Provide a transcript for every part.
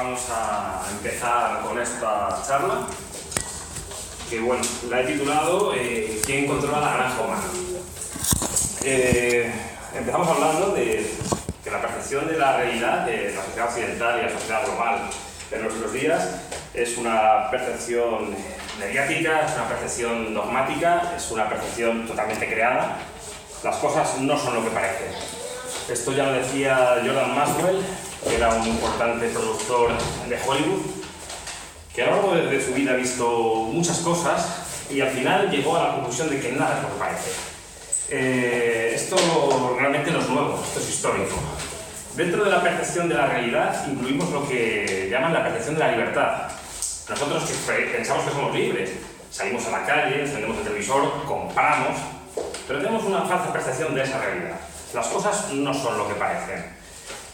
Vamos a empezar con esta charla, que bueno, la he titulado ¿Quién controla la granja humana? Empezamos hablando de que la percepción de la realidad de la sociedad occidental y la sociedad global de nuestros días es una percepción mediática, es una percepción dogmática, es una percepción totalmente creada. Las cosas no son lo que parecen. Esto ya lo decía Jordan Maxwell, que era un importante productor de Hollywood, que a lo largo de su vida ha visto muchas cosas y al final llegó a la conclusión de que nada es lo que parece. Esto realmente no es nuevo, esto es histórico. Dentro de la percepción de la realidad incluimos lo que llaman la percepción de la libertad. Nosotros que pensamos que somos libres, salimos a la calle, encendemos el televisor, compramos, pero tenemos una falsa percepción de esa realidad. Las cosas no son lo que parecen.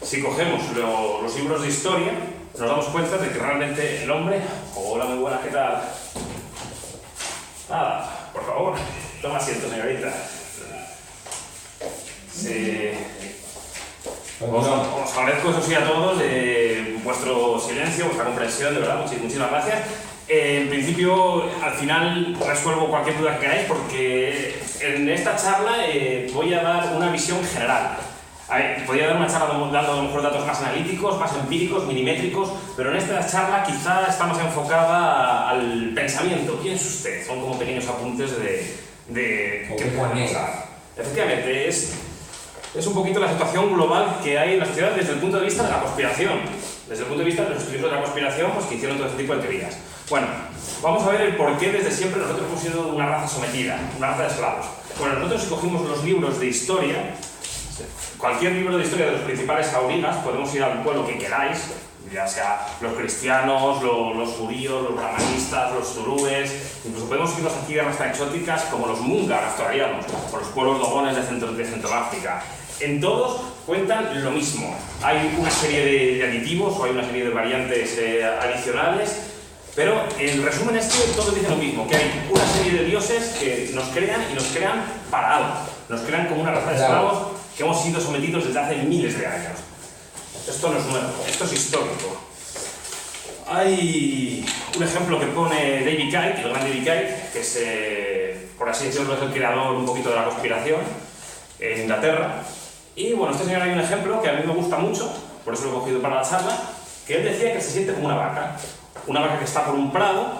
Si cogemos los libros de historia, nos damos cuenta de que realmente el hombre... Hola, muy buenas, ¿qué tal? Nada, por favor, toma asiento, señorita. Os agradezco, eso sí, a todos vuestro silencio, vuestra comprensión, de verdad, muchísimas gracias. En principio, al final resuelvo cualquier duda que queráis, porque en esta charla voy a dar una visión general. Podría dar una charla dando a lo mejor datos más analíticos, más empíricos, milimétricos, pero en esta charla quizá está más enfocada al pensamiento. ¿Quién es usted? Son como pequeños apuntes de qué podemos dar. Efectivamente, es un poquito la situación global que hay en la sociedad desde el punto de vista de la conspiración. Desde el punto de vista de los estudiosos de la conspiración, pues, que hicieron todo este tipo de teorías. Bueno, vamos a ver el por qué desde siempre nosotros hemos sido una raza sometida, una raza de esclavos. Bueno, nosotros si cogimos los libros de historia, cualquier libro de historia de los principales aurigas, podemos ir al pueblo que queráis, ya sea los cristianos, los judíos, los brahmanistas, los zurúes, incluso podemos irnos a tierras tan exóticas como los mungar asturianos, o los pueblos dogones de Centroáfrica. En todos cuentan lo mismo. Hay una serie de aditivos o hay una serie de variantes adicionales, pero el resumen es que todos dicen lo mismo, que hay una serie de dioses que nos crean y nos crean para algo. Nos crean como una raza de esclavos que hemos sido sometidos desde hace miles de años. Esto no es nuevo, esto es histórico. Hay un ejemplo que pone David Icke, el gran David Icke, que es, por así decirlo, es el creador un poquito de la conspiración en Inglaterra. Y bueno, este señor hay un ejemplo que a mí me gusta mucho, por eso lo he cogido para la charla, que él decía que se siente como una vaca que está por un prado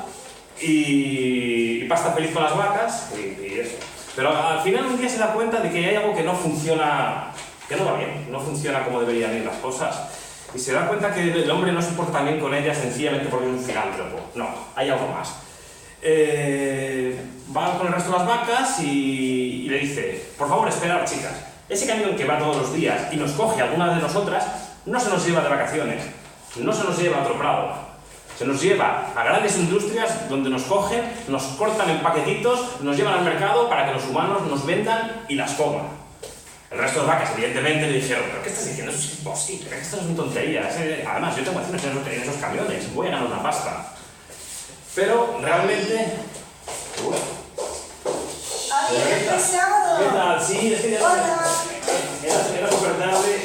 y pasta feliz con las vacas y eso. Pero al final un día se da cuenta de que hay algo que no funciona, que no va bien, no funciona como deberían ir las cosas. Y se da cuenta que el hombre no se porta tan bien con ella sencillamente porque es un filántropo. No, hay algo más. Va con el resto de las vacas y le dice: por favor, esperad, chicas. Ese camión que va todos los días y nos coge a alguna de nosotras, no se nos lleva de vacaciones, no se nos lleva a otro prado. Se nos lleva a grandes industrias donde nos cogen, nos cortan en paquetitos, nos llevan al mercado para que los humanos nos vendan y las coman. El resto de vacas, evidentemente, le dijeron: ¿pero qué estás diciendo? Eso es imposible, esto es una tontería. Además, yo tengo acciones en esos camiones, voy a ganar una pasta. Pero realmente... ¡Ay, qué pesado! ¿Qué tal? Sí, es que ya... Hola. Era súper tarde.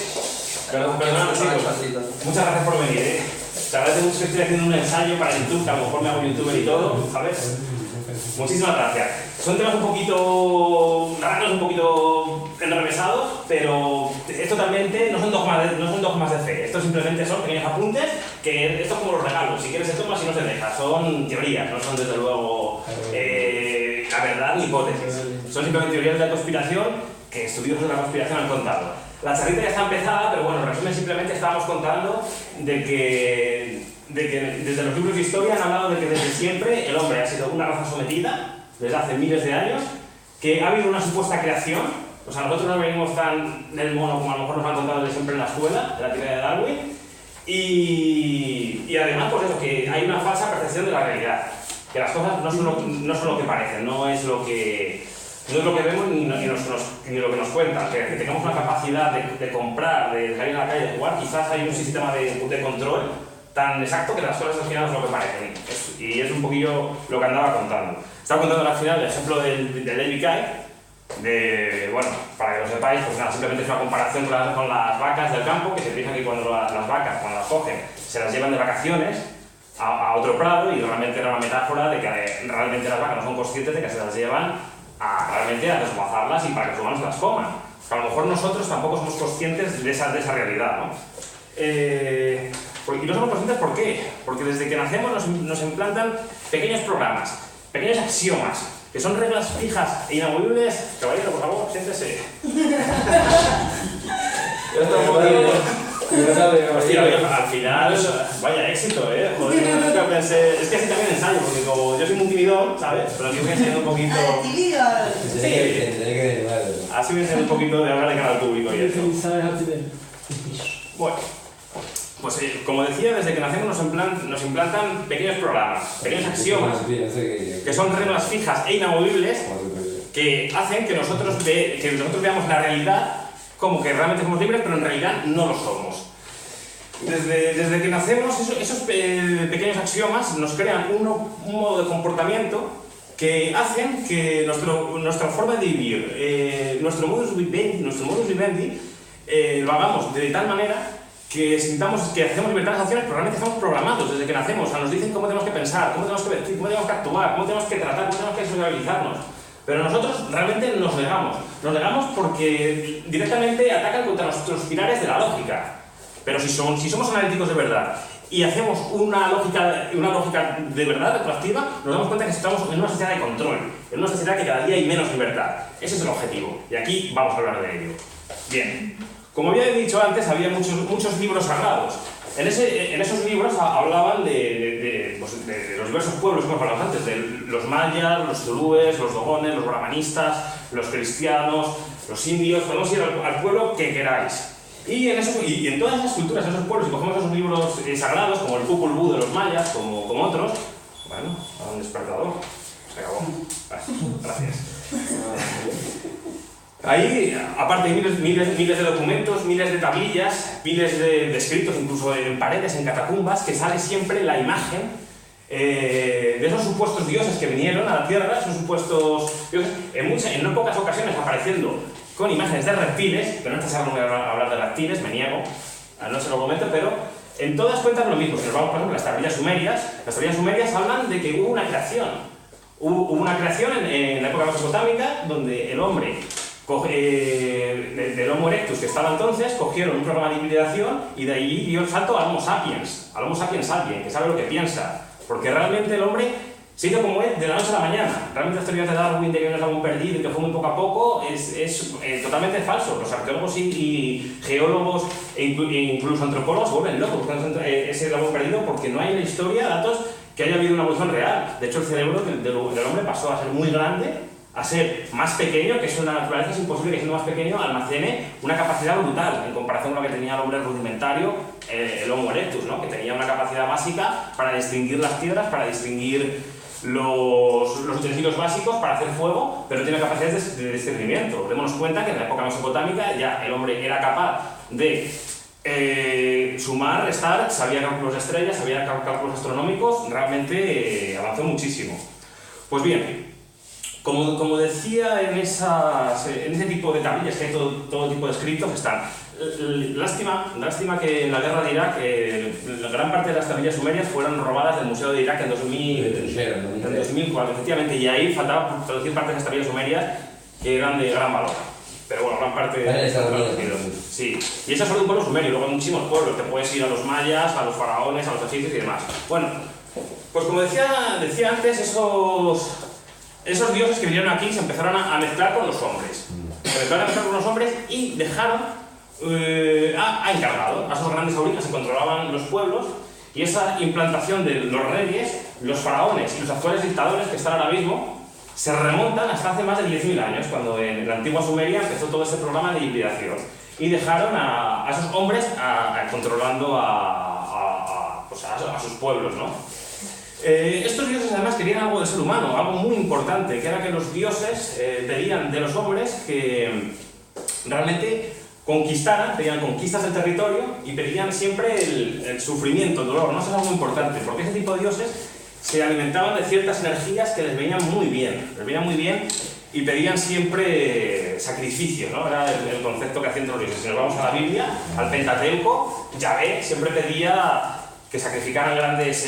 Perdón, chicos. Muchas gracias por venir, Te agradezco mucho que estoy haciendo un ensayo para YouTube, que a lo mejor me hago youtuber y todo, ¿sabes? Muchísimas gracias. Son temas un poquito raros, un poquito enrevesados, pero esto totalmente no son dogmas de fe. Esto simplemente son pequeños apuntes, que esto es como los regalos. Si quieres se toma, si no se deja. Son teorías, no son desde luego la verdad ni hipótesis. Son simplemente teorías de la conspiración que estudiosos de la conspiración han contado. La charlita ya está empezada, pero bueno, en resumen simplemente estábamos contando de que desde los libros de historia han hablado de que desde siempre el hombre ha sido una raza sometida, desde hace miles de años, que ha habido una supuesta creación. O sea, nosotros no venimos tan del mono como a lo mejor nos han contado desde siempre en la escuela, de la teoría de Darwin, y además, pues eso, que hay una falsa percepción de la realidad, que las cosas no son lo que parecen, no es lo que vemos ni lo que nos cuentan, que tengamos una capacidad de comprar, de salir a la calle, de jugar. Quizás hay un sistema de control tan exacto que las cosas al final no es lo que parecen. Y es un poquillo lo que andaba contando. Estaba contando al final el ejemplo del David Icke, Bueno, para que lo sepáis, pues nada, simplemente es una comparación con las vacas del campo, que se piensa que cuando las vacas, cuando las cogen, se las llevan de vacaciones a otro prado, y realmente era una metáfora de que realmente las vacas no son conscientes de que se las llevan realmente a desguazarlas y para que los humanos las coman. A lo mejor nosotros tampoco somos conscientes de esa realidad, ¿no? Y no somos conscientes ¿por qué? Porque desde que nacemos nos implantan pequeños programas, pequeños axiomas, que son reglas fijas e inamovibles. Caballero, por favor, siéntese. Yo estoy un poquito... Hostia, al final, vaya éxito, Joder, nunca pensé... Es que así también ensayo, porque como yo soy muy timidón, ¿sabes? Pero aquí voy enseñando un poquito... Sí. Así voy enseñando un poquito de hablar de cara al público y eso. Bueno, pues como decía, desde que nacemos nos implantan pequeños programas, pequeños axiomas, que son reglas fijas e inamovibles, que hacen que nosotros veamos la realidad como que realmente somos libres, pero en realidad no lo somos. Desde que nacemos, esos pequeños axiomas nos crean un modo de comportamiento que hacen que nuestra forma de vivir, nuestro modus vivendi, lo hagamos de tal manera que sintamos que hacemos libertad de acciones, pero realmente estamos programados desde que nacemos. O sea, nos dicen cómo tenemos que pensar, cómo tenemos que vestir, cómo tenemos que actuar, cómo tenemos que tratar, cómo tenemos que socializarnos. Pero nosotros realmente nos negamos. Nos negamos porque directamente atacan contra nuestros pilares de la lógica. Pero si somos analíticos de verdad y hacemos una lógica de verdad retroactiva, nos damos cuenta que estamos en una sociedad de control, en una sociedad que cada día hay menos libertad. Ese es el objetivo. Y aquí vamos a hablar de ello. Bien. Como había dicho antes, había muchos libros sagrados. En esos libros hablaban de los diversos pueblos que hemos hablado antes, de los mayas, los zulúes, los dogones, los brahmanistas, los cristianos, los indios. Podemos ir al pueblo que queráis. Y en todas esas culturas, en esos pueblos, si cogemos esos libros sagrados, como el Popol Vuh de los mayas, como otros, bueno, a un despertador. Se acabó. Vale, gracias. Ahí, aparte hay miles de documentos, miles de tablillas, miles de escritos, incluso en paredes, en catacumbas, que sale siempre la imagen de esos supuestos dioses que vinieron a la Tierra, esos supuestos dioses, en no pocas ocasiones apareciendo con imágenes de reptiles, pero en esta sala no voy a hablar de reptiles, me niego, no se lo comento, pero en todas cuentan lo mismo. Si nos vamos, por ejemplo, a las tablillas sumerias hablan de que hubo una creación. Hubo una creación en la época mesopotámica donde el hombre del Homo erectus que estaba entonces, cogieron un programa de hibridación y de ahí dio el salto al Homo sapiens sapien, que sabe lo que piensa. Porque realmente el hombre se hizo como él de la noche a la mañana. Realmente las teorías de Darwin de que no es algún perdido y que fue muy poco a poco es totalmente falso. Los arqueólogos y geólogos e incluso antropólogos se vuelven locos buscando ese algún perdido porque no hay en la historia datos que haya habido una evolución real. De hecho, el cerebro del hombre pasó a ser muy grande, a ser más pequeño, que eso en la naturaleza es imposible que siendo más pequeño almacene una capacidad brutal en comparación con lo que tenía el hombre rudimentario, el Homo erectus, ¿no? Que tenía una capacidad básica para distinguir las piedras, para distinguir los utensilios básicos, para hacer fuego, pero no tiene capacidades de discernimiento. Démonos cuenta que en la época mesopotámica ya el hombre era capaz de sumar, restar, sabía cálculos de estrellas, sabía cálculos astronómicos, realmente avanzó muchísimo. Pues bien, como decía en ese tipo de tablillas que hay todo tipo de escritos están. Lástima que en la guerra de Irak la gran parte de las tablillas sumerias fueron robadas del Museo de Irak en 2004, efectivamente, y ahí faltaba traducir parte de las tablillas sumerias que eran de gran valor. Pero bueno, gran parte sí. Y eso es solo un pueblo sumerio, luego hay muchísimos pueblos, te puedes ir a los mayas, a los faraones, a los egipcios y demás. Bueno, pues como decía antes, esos dioses que vinieron aquí se empezaron a mezclar con los hombres. Y dejaron encargado a esos grandes auriscas que controlaban los pueblos, y esa implantación de los reyes, los faraones y los actuales dictadores que están ahora mismo se remontan hasta hace más de 10.000 años, cuando en la antigua Sumeria empezó todo ese programa de hibridación y dejaron a esos hombres controlando a sus pueblos, ¿no? Estos dioses además querían algo del ser humano, algo muy importante, que era que los dioses pedían de los hombres que realmente pedían conquistas del territorio y pedían siempre el sufrimiento, el dolor, ¿no? Eso es algo muy importante, porque ese tipo de dioses se alimentaban de ciertas energías que les venían muy bien. Les venían muy bien y pedían siempre sacrificio, ¿no? Era el concepto que hacían los dioses. Si nos vamos a la Biblia, al Pentateuco, Yahvé siempre pedía que sacrificaran grandes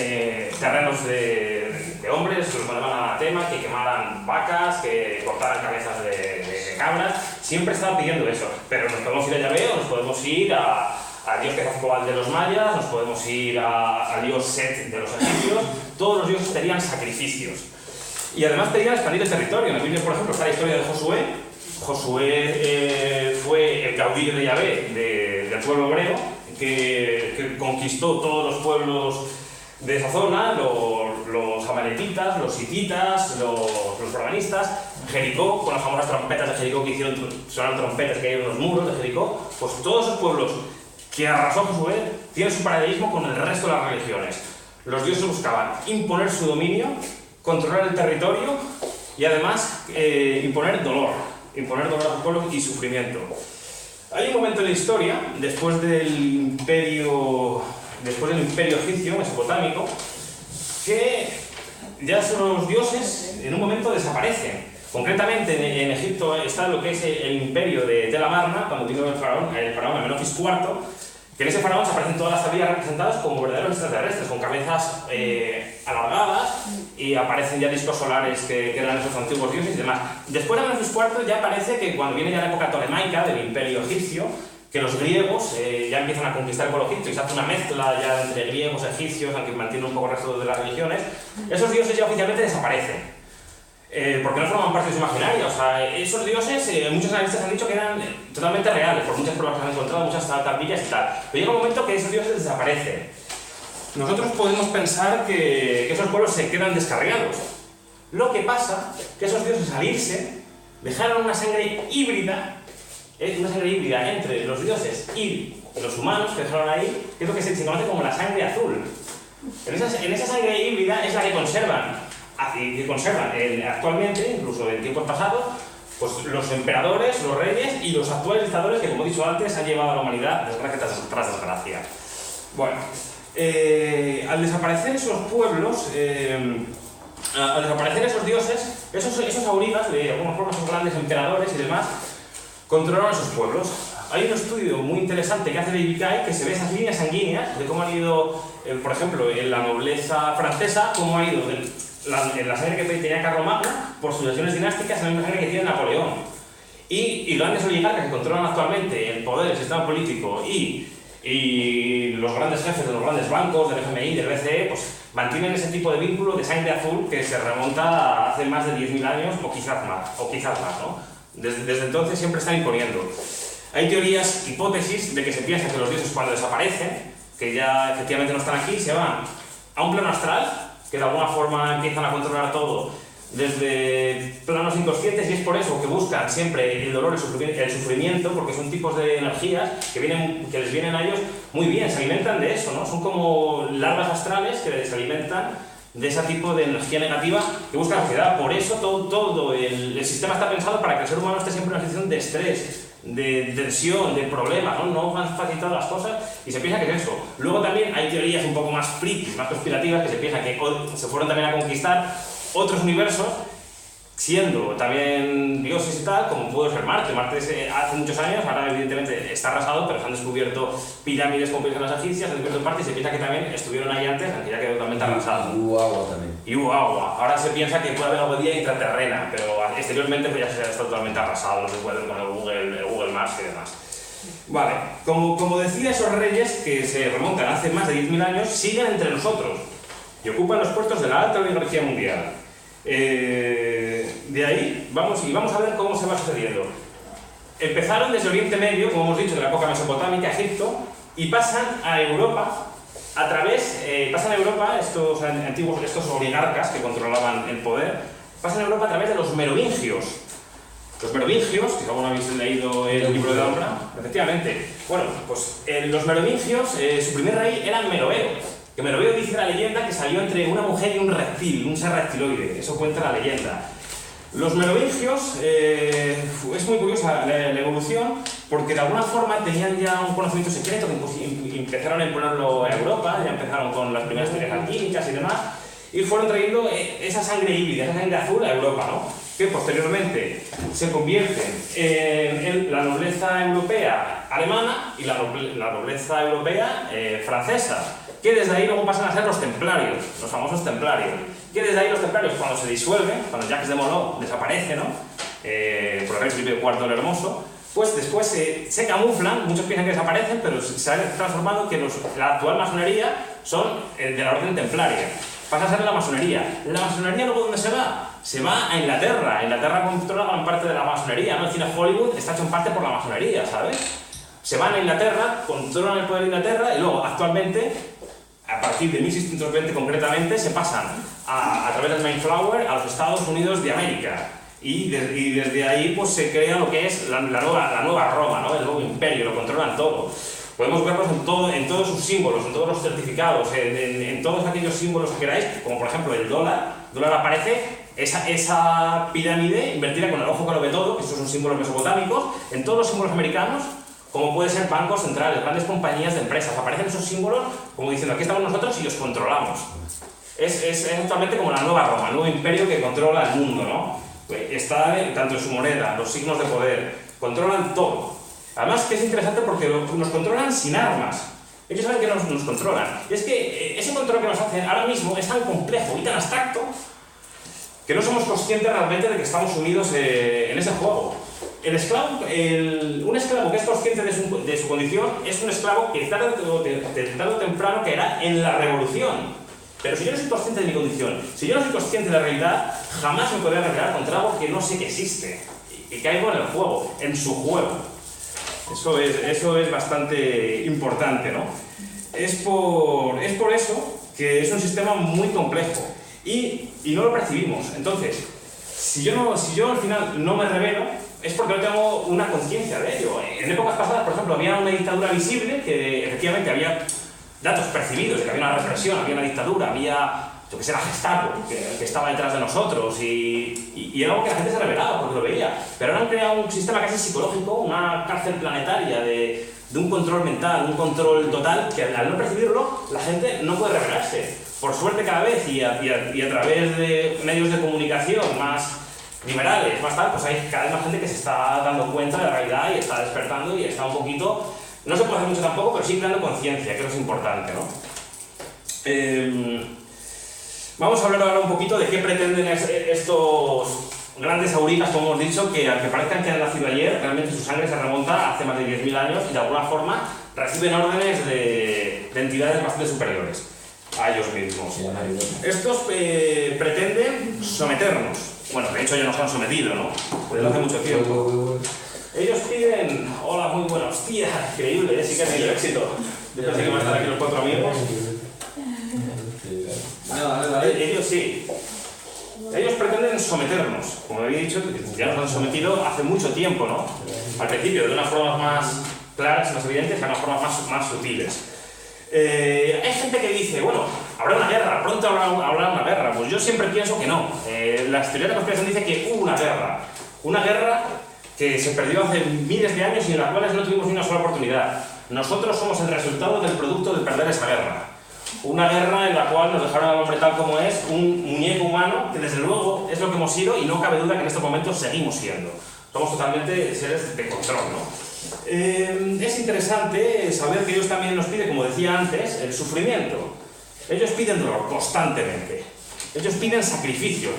terrenos de hombres, que los mandaban a anatema, que quemaran vacas, que cortaran cabezas de cabras. Siempre estaba pidiendo eso. Pero nos podemos ir a Yahvé o nos podemos ir a dios Quetzalcóatl de los mayas, nos podemos ir a dios Set de los egipcios. Todos los dioses pedían sacrificios. Y además pedían expandir el territorio. En la Biblia, por ejemplo, está la historia de Josué. Josué fue el caudillo de Yahvé del pueblo hebreo, que conquistó todos los pueblos de esa zona, los amalecitas, los hititas, los protagonistas, Jericó, con las famosas trompetas de Jericó que hicieron sonar trompetas que hay en los muros de Jericó. Pues todos esos pueblos que arrasó Josué tienen su paralelismo con el resto de las religiones. Los dioses buscaban imponer su dominio, controlar el territorio y además imponer dolor a su pueblo y sufrimiento. Hay un momento en la historia, después del imperio egipcio, mesopotámico, que ya los dioses en un momento desaparecen. Concretamente en Egipto está lo que es el imperio de Tel Amarna, cuando vino el faraón Amenofis IV, que en ese faraón se aparecen todas las tablillas representadas como verdaderos extraterrestres, con cabezas alargadas, y aparecen ya discos solares que eran esos antiguos dioses y demás. Después de Amenofis IV ya parece que cuando viene ya la época tolemaica del imperio egipcio, que los griegos ya empiezan a conquistar el pueblo egipcio y se hace una mezcla ya entre griegos, egipcios, aunque mantienen un poco el resto de las religiones, esos dioses ya oficialmente desaparecen. Porque no forman parte de su imaginario. O sea, esos dioses, muchos analistas han dicho que eran totalmente reales, por muchas pruebas que han encontrado, muchas tablillas y tal. Pero llega un momento que esos dioses desaparecen. Nosotros podemos pensar que esos pueblos se quedan descarriados. Lo que pasa es que esos dioses al irse dejaron una sangre híbrida entre los dioses y los humanos que dejaron ahí, que es lo que se conoce como la sangre azul. En esa sangre híbrida es la que conservan actualmente, incluso en tiempos pasados, pues los emperadores, los reyes y los actuales dictadores que, como he dicho antes, han llevado a la humanidad desgracia tras desgracia. Bueno, al desaparecer esos pueblos, al desaparecer esos dioses, esos aurigas, de alguna forma esos grandes emperadores y demás, controlaron esos pueblos. Hay un estudio muy interesante que hace David Kay que se ve esas líneas sanguíneas de cómo han ido, por ejemplo, en la nobleza francesa, cómo ha ido la sangre que tenía Carlomagno por sucesiones dinásticas a la misma sangre que tiene Napoleón. Y grandes oligarcas que controlan actualmente el poder, el sistema político y los grandes jefes de los grandes bancos, del FMI, del BCE, pues mantienen ese tipo de vínculo de sangre azul que se remonta a hace más de 10.000 años o quizás más, ¿no? Desde entonces siempre están imponiendo. Hay teorías, hipótesis, de que se piensa que los dioses cuando desaparecen, que ya efectivamente no están aquí, se van a un plano astral, que de alguna forma empiezan a controlar todo desde planos inconscientes, y es por eso que buscan siempre el dolor, el sufrimiento, porque son tipos de energías que les vienen a ellos muy bien, se alimentan de eso, ¿no? Son como larvas astrales que se alimentan de ese tipo de energía negativa que busca la sociedad. Por eso todo el sistema está pensado para que el ser humano esté siempre en una situación de estrés, de tensión, de problema, ¿no? No han facilitado las cosas y se piensa que es eso. Luego también hay teorías un poco más frikis, más conspirativas, que se piensa que se fueron también a conquistar otros universos, siendo también dioses y tal, como pudo ser Marte. Marte hace muchos años, ahora evidentemente está arrasado, pero se han descubierto pirámides como piensan las egipcias, se han descubierto Marte y se piensa que también estuvieron ahí antes, aunque ya quedó totalmente arrasado. Y hubo agua también. Y hubo agua. Ahora se piensa que puede haber agua de vida intraterrena, pero exteriormente pues ya se está totalmente arrasado, no se puede ver con el Google Maps y demás. Vale, como decía, esos reyes que se remontan hace más de 10.000 años siguen entre nosotros y ocupan los puestos de la alta oligarquía mundial. De ahí vamos a ver cómo se va sucediendo. Empezaron desde Oriente Medio, como hemos dicho, de la época mesopotámica, Egipto, y pasan a Europa estos oligarcas que controlaban el poder, pasan a Europa a través de los merovingios. Los merovingios, que alguno habéis leído el libro de la Ombra, efectivamente. Bueno, pues los merovingios, su primer rey era Meroveo. Que Meroveo dice la leyenda que salió entre una mujer y un reptil, un ser reptiloide. Eso cuenta la leyenda. Los merovingios, es muy curiosa la evolución, porque de alguna forma tenían ya un conocimiento secreto que empezaron a imponerlo a Europa, ya empezaron con las primeras teorías alquímicas y demás, y fueron trayendo esa sangre híbrida, esa sangre azul a Europa, ¿no? que posteriormente se convierten en la nobleza europea alemana y la nobleza europea francesa, que desde ahí luego pasan a ser los templarios, los famosos templarios, que desde ahí los templarios, cuando se disuelven, cuando Jacques de Molay desaparece, ¿no? Por el rey Felipe IV el Hermoso, pues después se camuflan, muchos piensan que desaparecen, pero se ha transformado que la actual masonería son de la orden templaria. Pasa a ser la masonería. ¿La masonería luego dónde se va? Se va a Inglaterra. Inglaterra controla gran parte de la masonería, ¿no? El cine Hollywood está hecho en parte por la masonería, ¿sabes? Se van a Inglaterra, controlan el poder de Inglaterra y luego, actualmente, a partir de 1620 concretamente, se pasan a través del Mayflower a los Estados Unidos de América. Y desde ahí pues se crea lo que es la nueva Roma, ¿no? El nuevo imperio, lo controlan todo. Podemos verlos en todos sus símbolos, en todos los certificados, en todos aquellos símbolos que queráis, como por ejemplo el dólar. El dólar aparece esa pirámide invertida con el ojo que lo ve todo, que estos son símbolos mesopotámicos, en todos los símbolos americanos, como puede ser bancos centrales, grandes compañías de empresas. Aparecen esos símbolos como diciendo, aquí estamos nosotros y os controlamos. Es actualmente como la nueva Roma, el nuevo imperio que controla el mundo, ¿no? Está tanto en su moneda, los signos de poder, controlan todo. Además que es interesante porque nos controlan sin armas. Ellos saben que nos controlan. Y es que ese control que nos hacen ahora mismo es tan complejo y tan abstracto que no somos conscientes realmente de que estamos sumidos en ese juego. Un esclavo que es consciente de su condición es un esclavo que tarde o temprano caerá en la revolución. Pero si yo no soy consciente de mi condición, si yo no soy consciente de la realidad, jamás me podré rebelar contra algo que no sé que existe. Y caigo en el juego, en su juego. Eso es bastante importante, ¿no? Es por eso que es un sistema muy complejo y no lo percibimos. Entonces, si yo al final no me rebelo, es porque no tengo una conciencia de ello. En épocas pasadas, por ejemplo, había una dictadura visible que efectivamente había datos percibidos de que había una represión, había una dictadura, había, yo que sé, la Gestapo, que estaba detrás de nosotros y era algo que la gente se rebelaba porque lo veía. Pero ahora han creado un sistema casi psicológico, una cárcel planetaria de un control mental, un control total, que al no percibirlo, la gente no puede rebelarse. Por suerte cada vez y a través de medios de comunicación más liberales, más tal, pues hay cada vez más gente que se está dando cuenta de la realidad y está despertando y está un poquito... No se puede hacer mucho tampoco, pero sí creando conciencia, que eso es importante, ¿no? Vamos a hablar ahora un poquito de qué pretenden estos grandes aurigas, como hemos dicho, que aunque parezcan que han nacido ayer, realmente su sangre se remonta hace más de 10.000 años y de alguna forma reciben órdenes de entidades bastante superiores a ellos mismos. Estos pretenden someternos. Bueno, de hecho ya nos han sometido, ¿no? Desde hace mucho tiempo. Ellos piden, hola, muy buena, hostia, increíble, sí que ha tenido éxito. Yo pensé que van a estar aquí los 4 amigos. Ellos sí. Ellos pretenden someternos, como había dicho, ya nos han sometido hace mucho tiempo, ¿no? Al principio, de unas formas más claras, más evidentes, y a unas formas más sutiles. Hay gente que dice, bueno, habrá una guerra, pronto habrá una guerra. Pues yo siempre pienso que no. La teoría de conspiración dice que hubo una guerra que se perdió hace miles de años y en la cual no tuvimos ni una sola oportunidad. Nosotros somos el resultado del producto de perder esa guerra. Una guerra en la cual nos dejaron al hombre tal como es, un muñeco humano, que desde luego es lo que hemos sido y no cabe duda que en estos momentos seguimos siendo. Somos totalmente seres de control, ¿no? Es interesante saber que Dios también nos pide, como decía antes, el sufrimiento. Ellos piden dolor constantemente. Ellos piden sacrificios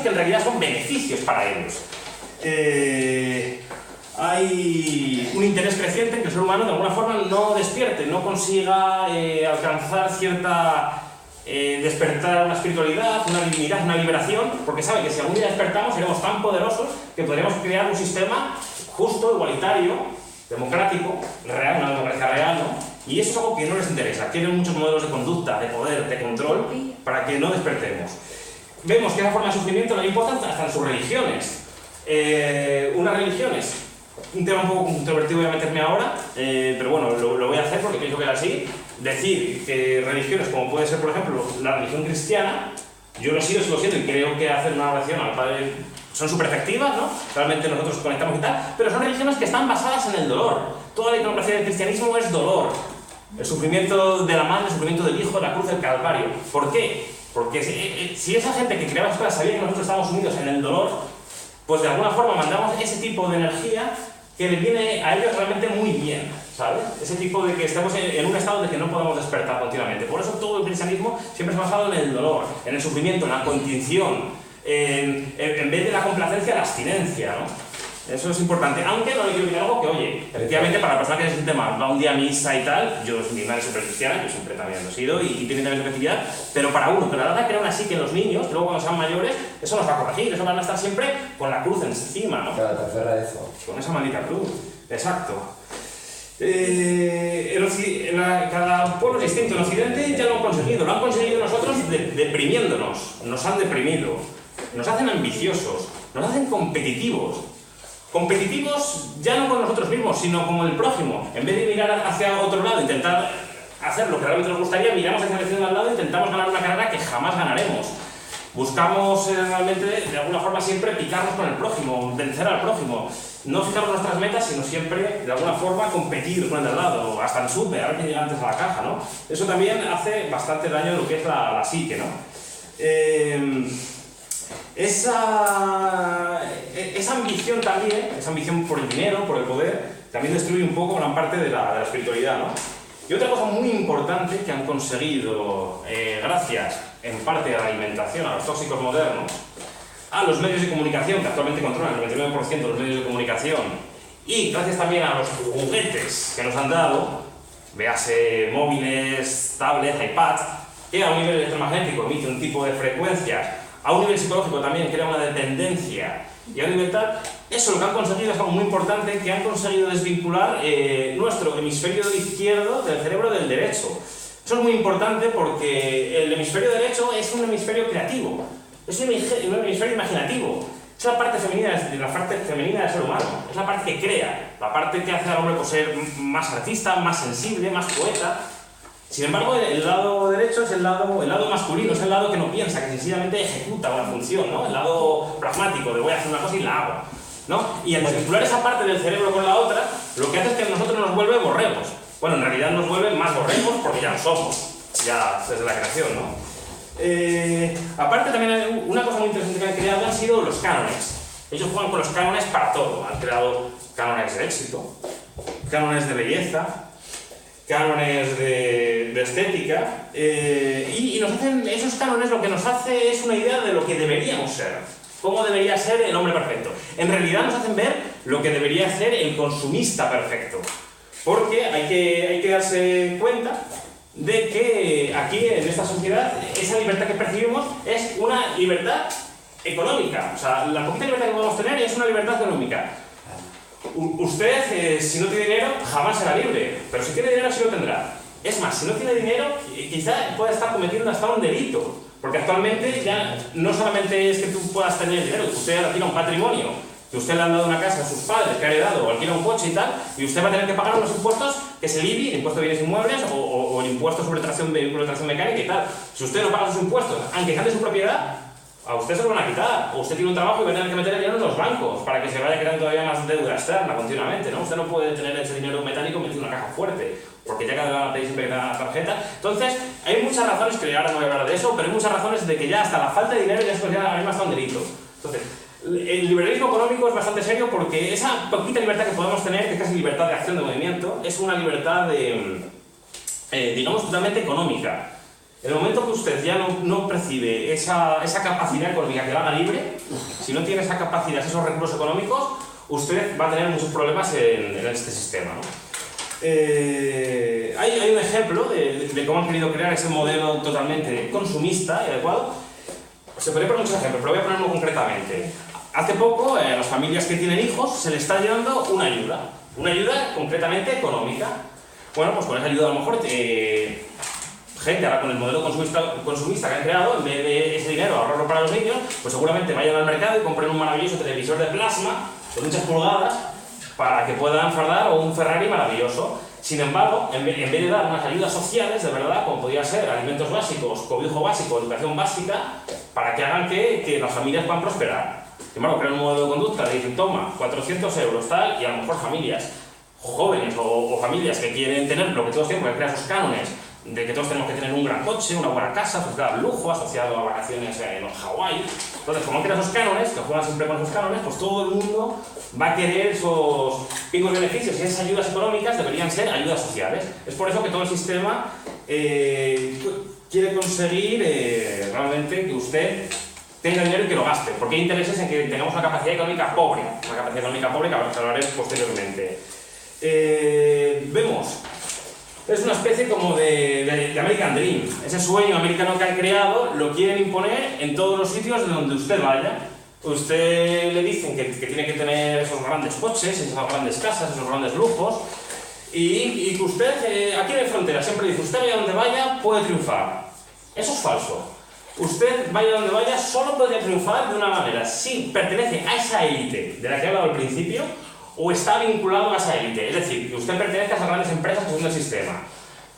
que en realidad son beneficios para ellos. Hay un interés creciente en que el ser humano de alguna forma no despierte, no consiga alcanzar cierta despertar una espiritualidad, una divinidad, una liberación, porque sabe que si algún día despertamos seremos tan poderosos que podremos crear un sistema justo, igualitario, democrático, real, una democracia real, ¿no? Y eso es algo que no les interesa. Quieren muchos modelos de conducta, de poder, de control, para que no despertemos. Vemos que esa forma de sufrimiento no importa hasta en sus religiones. Unas religiones, un tema un poco controvertido voy a meterme ahora, pero bueno, lo voy a hacer porque pienso que era así. Decir que religiones como puede ser, por ejemplo, la religión cristiana, yo lo sigo siendo y creo que hacer una oración al Padre son súper efectivas, ¿no? Realmente nosotros conectamos y tal, pero son religiones que están basadas en el dolor. Toda la iconografía del cristianismo es dolor. El sufrimiento de la madre, el sufrimiento del hijo, la cruz del Calvario. ¿Por qué? Porque si esa gente que creaba las cosas sabía que nosotros estábamos unidos en el dolor, pues de alguna forma mandamos ese tipo de energía que le viene a ellos realmente muy bien, ¿sabes? Ese tipo de que estamos en un estado de que no podemos despertar continuamente. Por eso todo el cristianismo siempre se ha basado en el dolor, en el sufrimiento, en la continción, en vez de la complacencia, la abstinencia, ¿no? Eso es importante, aunque no le quiero decir algo que, oye, efectivamente para la persona que se siente mal, va un día a misa y tal, mi madre es súper cristiana, yo siempre también lo he sido y tiene también su efectividad, pero para uno, pero la verdad que aún así que los niños, luego cuando sean mayores, eso nos va a corregir, eso van a estar siempre con la cruz encima, ¿no? Claro, te aferra a eso. Con esa maldita cruz, exacto. Cada pueblo es distinto. En Occidente ya lo han conseguido nosotros deprimiéndonos, nos han deprimido, nos hacen ambiciosos, nos hacen competitivos. Competitivos ya no con nosotros mismos, sino con el prójimo. En vez de mirar hacia otro lado, intentar hacer lo que realmente nos gustaría, miramos hacia el vecino de al lado e intentamos ganar una carrera que jamás ganaremos. Buscamos realmente, de alguna forma, siempre picarnos con el prójimo, vencer al prójimo. No fijarnos nuestras metas, sino siempre, de alguna forma, competir con el de al lado, hasta en súper, a ver quién llega antes a la caja, ¿no? Eso también hace bastante daño en lo que es la psique, ¿no? Esa ambición también, esa ambición por el dinero, por el poder, también destruye un poco gran parte de la espiritualidad, ¿no? Y otra cosa muy importante que han conseguido, gracias en parte a la alimentación, a los tóxicos modernos, a los medios de comunicación, que actualmente controlan el 99% de los medios de comunicación, y gracias también a los juguetes que nos han dado, véase móviles, tablets, iPads, que a un nivel electromagnético emite un tipo de frecuencias, a un nivel psicológico también crea una dependencia, y a un nivel tal, eso lo que han conseguido es algo muy importante, que han conseguido desvincular nuestro hemisferio izquierdo del cerebro del derecho. Eso es muy importante porque el hemisferio derecho es un hemisferio creativo, es un hemisferio imaginativo, es la parte femenina del ser humano, es la parte que crea, la parte que hace al hombre por ser más artista, más sensible, más poeta. Sin embargo, el lado derecho es el lado masculino, es el lado que no piensa, que sencillamente ejecuta una función, ¿no? El lado pragmático, de voy a hacer una cosa y la hago, ¿no? Y al desvincular esa parte del cerebro con la otra, lo que hace es que nosotros nos vuelve borregos. Bueno, en realidad nos vuelve más borregos porque ya lo somos, ya desde la creación, ¿no? Aparte también hay una cosa muy interesante que han creado han sido los cánones. Ellos juegan con los cánones para todo. Han creado cánones de éxito, cánones de belleza, cánones de estética, y nos hacen, esos cánones lo que nos hace es una idea de lo que deberíamos ser, cómo debería ser el hombre perfecto. En realidad nos hacen ver lo que debería ser el consumista perfecto, porque hay que darse cuenta de que aquí en esta sociedad esa libertad que percibimos es una libertad económica, o sea, la poquita libertad que podemos tener es una libertad económica. Usted, si no tiene dinero, jamás será libre, pero si tiene dinero sí lo tendrá. Es más, si no tiene dinero, quizá pueda estar cometiendo hasta un delito, porque actualmente ya no solamente es que tú puedas tener dinero, que usted alquila un patrimonio, que usted le han dado una casa a sus padres, que ha heredado, o alquila un coche y tal, y usted va a tener que pagar unos impuestos, que es el IBI, el impuesto de bienes inmuebles, o el impuesto sobre tracción mecánica y tal. Si usted no paga sus impuestos, aunque sea de su propiedad, a usted se lo van a quitar, o usted tiene un trabajo y va a tener que meter el dinero en los bancos para que se vaya creando todavía más deuda externa continuamente, ¿no? Usted no puede tener ese dinero metálico metido en una caja fuerte, porque ya que le van a pedir siempre que tenga la tarjeta. Entonces, hay muchas razones, que ahora no voy a hablar de eso, pero hay muchas razones de que ya hasta la falta de dinero ya es considerada hasta un delito. Entonces, el liberalismo económico es bastante serio porque esa poquita libertad que podemos tener, que es casi libertad de acción, de movimiento, es una libertad digamos, totalmente económica. En el momento que usted ya no percibe esa capacidad económica que la haga libre, si no tiene esa capacidad, esos recursos económicos, usted va a tener muchos problemas en este sistema, ¿no? Hay un ejemplo de cómo han querido crear ese modelo totalmente consumista y adecuado. Se podría poner muchos ejemplos, pero voy a ponerlo concretamente. Hace poco, a las familias que tienen hijos se les está dando una ayuda concretamente económica. Bueno, pues con esa ayuda a lo mejor gente ahora con el modelo consumista que han creado, en vez de ese dinero ahorrarlo para los niños, pues seguramente vayan al mercado y compren un maravilloso televisor de plasma de muchas pulgadas para que puedan fardar, o un Ferrari maravilloso. Sin embargo, en vez de dar unas ayudas sociales de verdad, como podría ser alimentos básicos, cobijo básico, educación básica, para que hagan que las familias puedan prosperar. Sin embargo, crean un modelo de conducta, le dicen, toma, 400 euros tal, y a lo mejor familias jóvenes o familias que quieren tener lo que todos tienen, porque crean sus cánones, de que todos tenemos que tener un gran coche, una buena casa, asociado al lujo, asociado a vacaciones en Hawái. Entonces, como han creado esos cánones, que juegan siempre con esos cánones, pues todo el mundo va a querer esos picos beneficios y esas ayudas económicas deberían ser ayudas sociales. Es por eso que todo el sistema quiere conseguir realmente que usted tenga dinero y que lo gaste, porque hay intereses en que tengamos una capacidad económica pobre, que hablaré posteriormente. Vemos, es una especie como de American Dream, ese sueño americano que han creado lo quieren imponer en todos los sitios de donde usted vaya. Usted le dicen que tiene que tener esos grandes coches, esas grandes casas, esos grandes lujos, y que usted, aquí en la frontera, siempre dice, usted vaya donde vaya, puede triunfar. Eso es falso. Usted, vaya donde vaya, solo puede triunfar de una manera, si pertenece a esa élite de la que he hablado al principio, o está vinculado a esa élite. Es decir, que usted pertenezca a esas grandes empresas que son del sistema.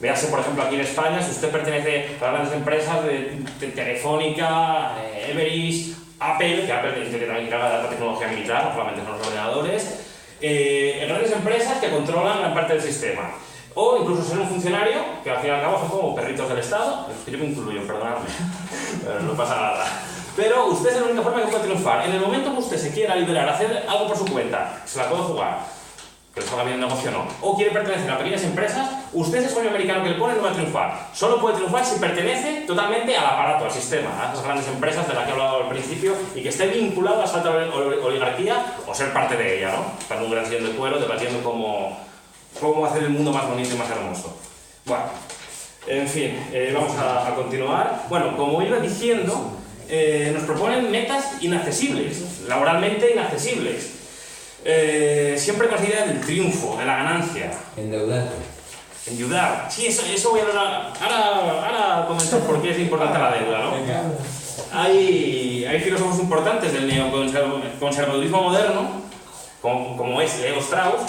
Véase, por ejemplo, aquí en España, si usted pertenece a las grandes empresas de Telefónica, Everest, Apple, que Apple también creaba la tecnología militar, no solamente son los ordenadores, grandes empresas que controlan gran parte del sistema. O incluso ser un funcionario, que al fin y al cabo son como perritos del Estado, en los que yo me incluyo, perdonadme, pero no pasa nada. Pero usted es la única forma que puede triunfar. En el momento que usted se quiera liberar, hacer algo por su cuenta, se la puede jugar, que le salga bien el negocio o no, o quiere pertenecer a pequeñas empresas, usted ese sueño americano que le pone no va a triunfar. Solo puede triunfar si pertenece totalmente al aparato, al sistema, a esas grandes empresas de las que he hablado al principio y que esté vinculado a esa alta oligarquía o ser parte de ella, ¿no? Estar en un gran sillón de cuero debatiendo cómo hacer el mundo más bonito y más hermoso. Bueno, en fin, vamos a continuar. Bueno, como iba diciendo, nos proponen metas inaccesibles, laboralmente inaccesibles. Siempre con la idea del triunfo, de la ganancia. Endeudarte. Endeudar. Sí, eso voy a hablar. Ahora comento por qué es importante la deuda, ¿no? Hay filósofos importantes del neoconservadurismo moderno, como es Leo Strauss,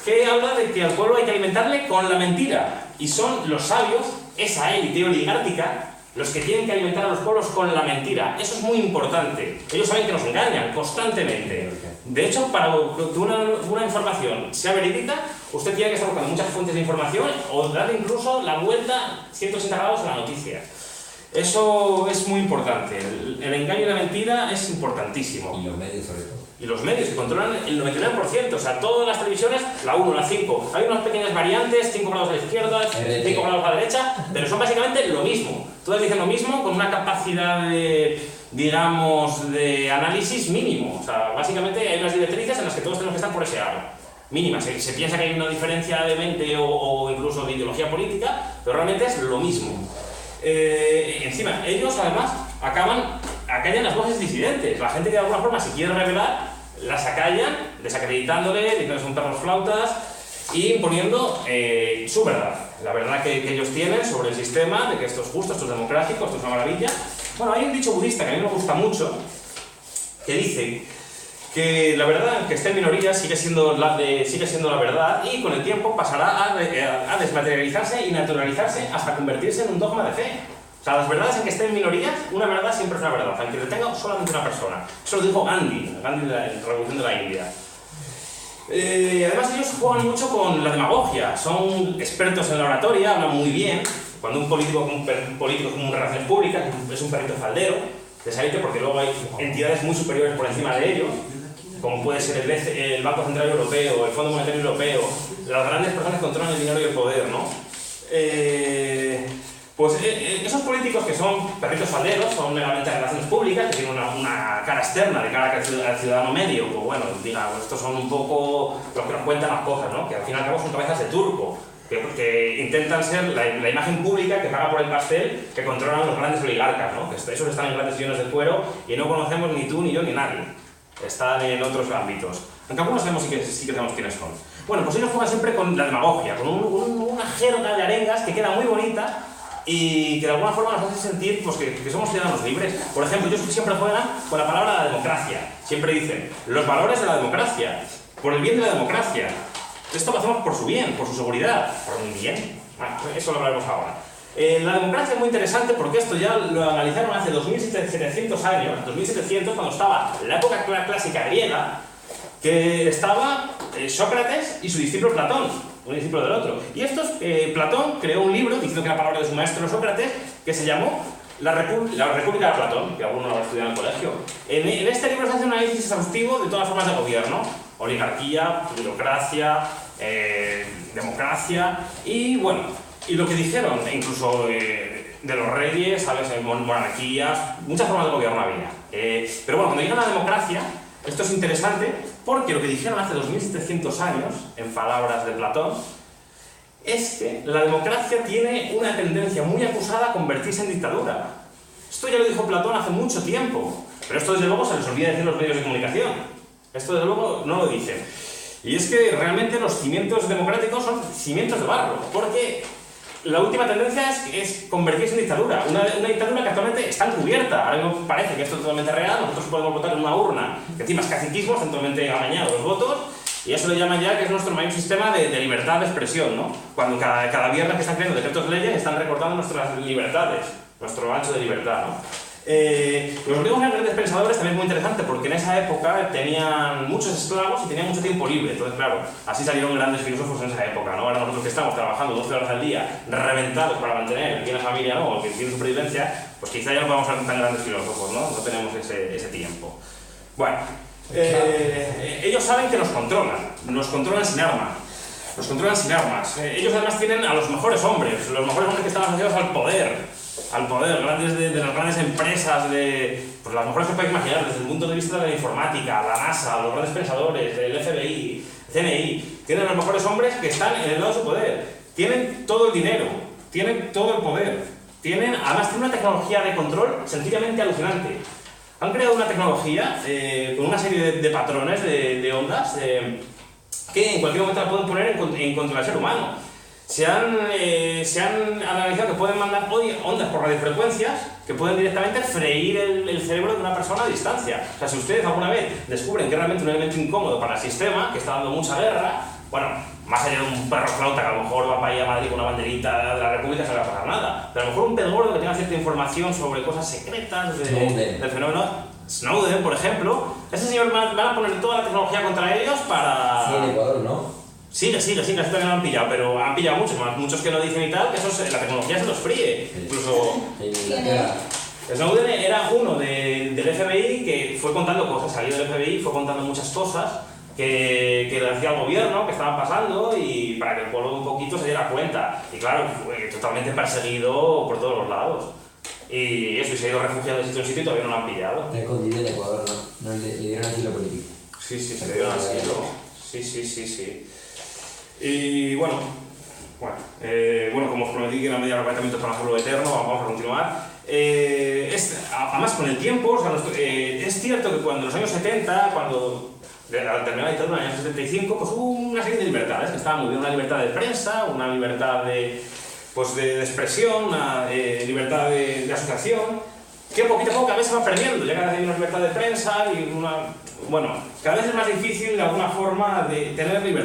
que habla de que al pueblo hay que alimentarle con la mentira. Y son los sabios, esa élite oligárquica, los que tienen que alimentar a los pueblos con la mentira. Eso es muy importante. Ellos saben que nos engañan constantemente. De hecho, para que una información sea verídica, usted tiene que estar buscando muchas fuentes de información o darle incluso la vuelta 180 grados a la noticia. Eso es muy importante. El engaño y la mentira es importantísimo. Y los medios, sobre todo. Y los medios, que controlan el 99%, o sea, todas las televisiones, la 1, la 5. Hay unas pequeñas variantes, 5 grados a la izquierda, 5 grados a la derecha, pero son básicamente lo mismo. Todas dicen lo mismo con una capacidad de, digamos, de análisis mínimo. O sea, básicamente hay unas directrices en las que todos tenemos que estar por ese aro. Mínima. Se piensa que hay una diferencia de mente o incluso de ideología política, pero realmente es lo mismo. Encima, ellos además acallan las voces disidentes. La gente que de alguna forma se quiere rebelar, las acallan, desacreditándole, diciendo que son perros flautas y imponiendo su verdad. La verdad que ellos tienen sobre el sistema, de que esto es justo, esto es democrático, esto es una maravilla. Bueno, hay un dicho budista que a mí me gusta mucho, que dice que la verdad, que esté en minoría, sigue siendo la verdad y con el tiempo pasará a desmaterializarse y naturalizarse hasta convertirse en un dogma de fe. O sea, las verdades en que estén en minorías, una verdad siempre es una verdad, aunque lo tenga solamente una persona. Eso lo dijo Gandhi de la Revolución de la India. Además, ellos juegan mucho con la demagogia, son expertos en la oratoria, hablan muy bien. Cuando un político como un relaciones públicas es un perrito faldero, de porque luego hay entidades muy superiores por encima de ellos, como puede ser el Banco Central Europeo, el Fondo Monetario Europeo, las grandes personas que controlan el dinero y el poder, ¿no? Pues esos políticos que son perritos falderos, son meramente relaciones públicas, que tienen una cara externa de cara al ciudadano medio, pues bueno, digamos, estos son un poco los que nos cuentan las cosas, ¿no? Que al fin y al cabo son cabezas de turco, que intentan ser la imagen pública que paga por el pastel que controlan los grandes oligarcas, ¿no? Que esos están en grandes sillones de cuero y no conocemos ni tú, ni yo, ni nadie. Están en otros ámbitos. Aunque algunos sabemos sí que sabemos quiénes son. Bueno, pues ellos juegan siempre con la demagogia, con una jerga de arengas que queda muy bonita y que de alguna forma nos hace sentir pues, que somos ciudadanos libres. Por ejemplo, ellos siempre juegan con la palabra la democracia. Siempre dicen, los valores de la democracia, por el bien de la democracia. Esto lo hacemos por su bien, por su seguridad, por mi bien. Bueno, eso lo hablaremos ahora. La democracia es muy interesante porque esto ya lo analizaron hace 2700 años, 2700, cuando estaba la época clásica griega, que estaba Sócrates y su discípulo Platón. un discípulo del otro. Y Platón creó un libro, diciendo que era palabra de su maestro Sócrates, que se llamó La República de Platón, que alguno lo ha estudiado en el colegio. En este libro se hace un análisis exhaustivo de todas las formas de gobierno: oligarquía, burocracia, democracia, y bueno, y lo que dijeron, incluso de los reyes, ¿sabes? Monarquías, muchas formas de gobierno había. Pero bueno, cuando llegan a la democracia, esto es interesante porque lo que dijeron hace 2700 años, en palabras de Platón, es que la democracia tiene una tendencia muy acusada a convertirse en dictadura. Esto ya lo dijo Platón hace mucho tiempo, pero esto desde luego se les olvida decir los medios de comunicación. Esto desde luego no lo dicen. Y es que realmente los cimientos democráticos son cimientos de barro, porque la última tendencia es convertirse en dictadura. Una dictadura que actualmente está encubierta. Ahora mismo parece que esto es totalmente real. Nosotros podemos votar en una urna, que encima es caciquismo, están totalmente amañados los votos, y eso le llaman ya que es nuestro mayor sistema de libertad de expresión, ¿no? Cuando cada viernes que están creando decretos de leyes están recortando nuestras libertades, nuestro ancho de libertad, ¿no? Los griegos eran grandes pensadores, también es muy interesante porque en esa época tenían muchos esclavos y tenían mucho tiempo libre. Entonces, claro, así salieron grandes filósofos en esa época, ¿no? Ahora nosotros que estamos trabajando 12 horas al día, reventados para mantener bien la familia, ¿no? O que tiene supervivencia, pues quizá ya no podemos ser tan grandes filósofos, ¿no? No tenemos ese tiempo. Bueno, ellos saben que nos controlan sin armas. Nos controlan sin armas. Ellos además tienen a los mejores hombres que están asociados al poder, grandes de las grandes empresas, pues las mejores que podéis imaginar, desde el punto de vista de la informática, la NASA, los grandes pensadores, el FBI, CNI, tienen a los mejores hombres que están en el lado de su poder. Tienen todo el dinero, tienen todo el poder, además tienen una tecnología de control sencillamente alucinante. Han creado una tecnología con una serie de patrones, de ondas, que en cualquier momento la pueden poner en contra del ser humano. Se han analizado que pueden mandar ondas por radiofrecuencias que pueden directamente freír el cerebro de una persona a distancia. O sea, si ustedes alguna vez descubren que es realmente un elemento incómodo para el sistema, que está dando mucha guerra, bueno, más allá de un perro flauta que a lo mejor va para allá a Madrid con una banderita de la República, no se le va a pasar nada. Pero a lo mejor un pez gordo que tenga cierta información sobre cosas secretas del fenómeno Snowden, por ejemplo, ese señor van a poner toda la tecnología contra ellos para... Sí, en Ecuador, ¿no? Sigue, casi también lo han pillado, pero han pillado muchos que no dicen y tal, que la tecnología se los fríe. Sí. Incluso ¿Quién es? Snowden era uno del FBI que fue contando cosas, salió del FBI, fue contando muchas cosas que le decía al gobierno que estaban pasando y para que el pueblo un poquito se diera cuenta. Y claro, fue totalmente perseguido por todos los lados. Y eso, y se ha ido refugiado de sitio en sitio y todavía no lo han pillado. Está escondido en Ecuador, ¿no? No le dieron asilo político. Sí, se le dieron asilo. Sí. Y bueno, como os prometí que era media hora 40 minutos para hacerlo eterno, vamos a continuar. Además, con el tiempo, o sea, es cierto que cuando en los años 70, al terminar la dictadura en el año 75, pues hubo una serie de libertades que estaban muy bien. Una libertad de prensa, una libertad de expresión, una libertad de asociación, que poquito a poco cada vez se va perdiendo. Ya cada vez hay una libertad de prensa y cada vez es más difícil de alguna forma de tener libertad.